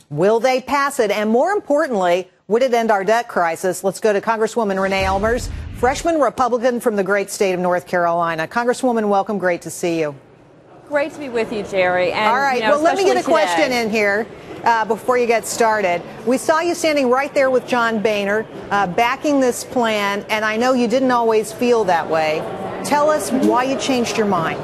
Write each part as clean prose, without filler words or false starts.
Will they pass it? And more importantly, would it end our debt crisis? Let's go to Congresswoman Renee Ellmers, freshman Republican from the great state of North Carolina. Congresswoman, welcome. Great to see you. Great to be with you, Jerry. And, all right. Well, let me get a question in here before you get started. We saw you standing right there with John Boehner, backing this plan, and I know you didn't always feel that way. Tell us why you changed your mind.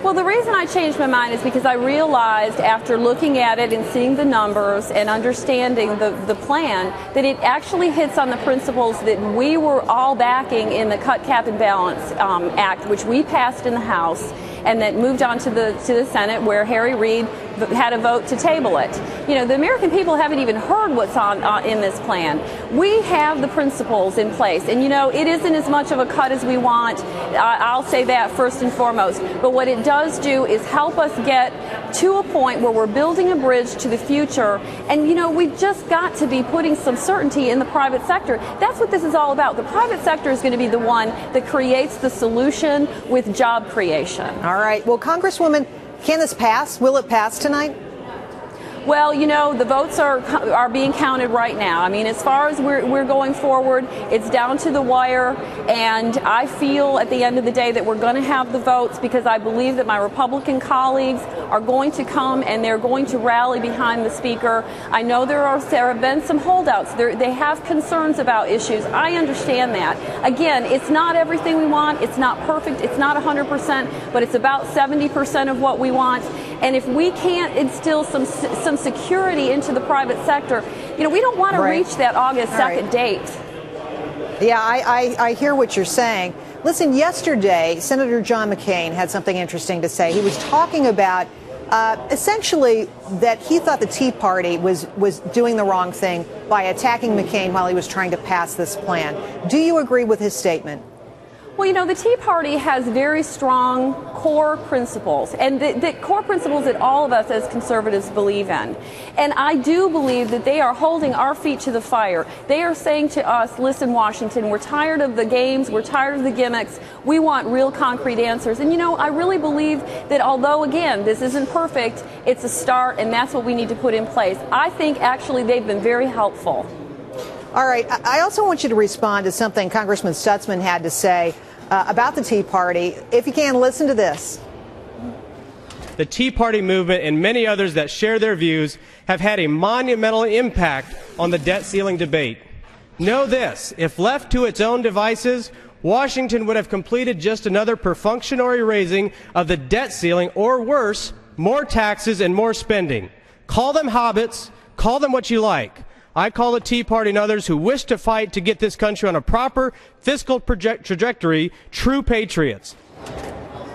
Well, the reason I changed my mind is because I realized after looking at it and seeing the numbers and understanding the plan that it actually hits on the principles that we were all backing in the Cut, Cap, and Balance Act, which we passed in the House and that moved on to the Senate, where Harry Reid had a vote to table it. You know, the American people haven't even heard what's in this plan. We have the principles in place, and you know, it isn't as much of a cut as we want. I'll say that first and foremost. But what it does do is help us get to a point where we're building a bridge to the future. And you know, we've just got to be putting some certainty in the private sector. That's what this is all about. The private sector is going to be the one that creates the solution with job creation. All right. Well, Congresswoman, can this pass? Will it pass tonight? Well, you know, the votes are being counted right now. I mean, as far as we're going forward, it's down to the wire, and I feel at the end of the day that we're going to have the votes because I believe that my Republican colleagues are going to come and they're going to rally behind the Speaker. I know there have been some holdouts. They have concerns about issues. I understand that. Again, it's not everything we want. It's not perfect. It's not 100%, but it's about 70% of what we want. And if we can't instill some security into the private sector, you know, we don't want to reach that August 2nd date. Yeah, I hear what you're saying. Listen, yesterday, Senator John McCain had something interesting to say. He was talking about essentially that he thought the Tea Party was doing the wrong thing by attacking McCain while he was trying to pass this plan. Do you agree with his statement? Well, you know, the Tea Party has very strong core principles, and the core principles that all of us as conservatives believe in. And I do believe that they are holding our feet to the fire. They are saying to us, listen, Washington, we're tired of the games, we're tired of the gimmicks, we want real concrete answers. And, you know, I really believe that although, again, this isn't perfect, it's a start, and that's what we need to put in place. I think, actually, they've been very helpful. All right. I also want you to respond to something Congressman Stutzman had to say about the Tea Party. If you can, listen to this. The Tea Party movement and many others that share their views have had a monumental impact on the debt ceiling debate. Know this, if left to its own devices, Washington would have completed just another perfunctory raising of the debt ceiling, or worse, more taxes and more spending. Call them hobbits, call them what you like. I call the Tea Party and others who wish to fight to get this country on a proper fiscal trajectory true patriots.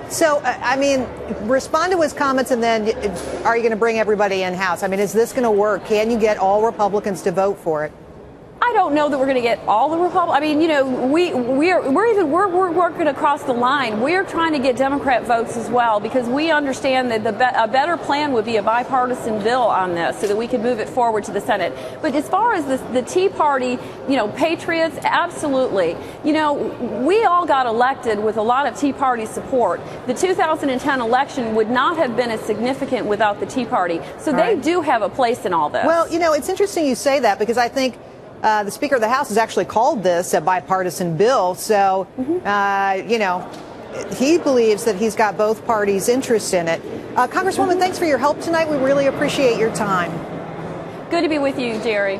So, I mean, respond to his comments, and then are you going to bring everybody in-house? I mean, is this going to work? Can you get all Republicans to vote for it? I don't know that we're going to get all the Republicans. I mean, you know, we're working across the line. We're trying to get Democrat votes as well, because we understand that a better plan would be a bipartisan bill on this so that we could move it forward to the Senate. But as far as the Tea Party, you know, patriots, absolutely. You know, we all got elected with a lot of Tea Party support. The 2010 election would not have been as significant without the Tea Party. So they do have a place in all this. Well, you know, it's interesting you say that, because I think the Speaker of the House has actually called this a bipartisan bill. So, you know, he believes that he's got both parties' interest in it. Congresswoman, thanks for your help tonight. We really appreciate your time. Good to be with you, Jerry.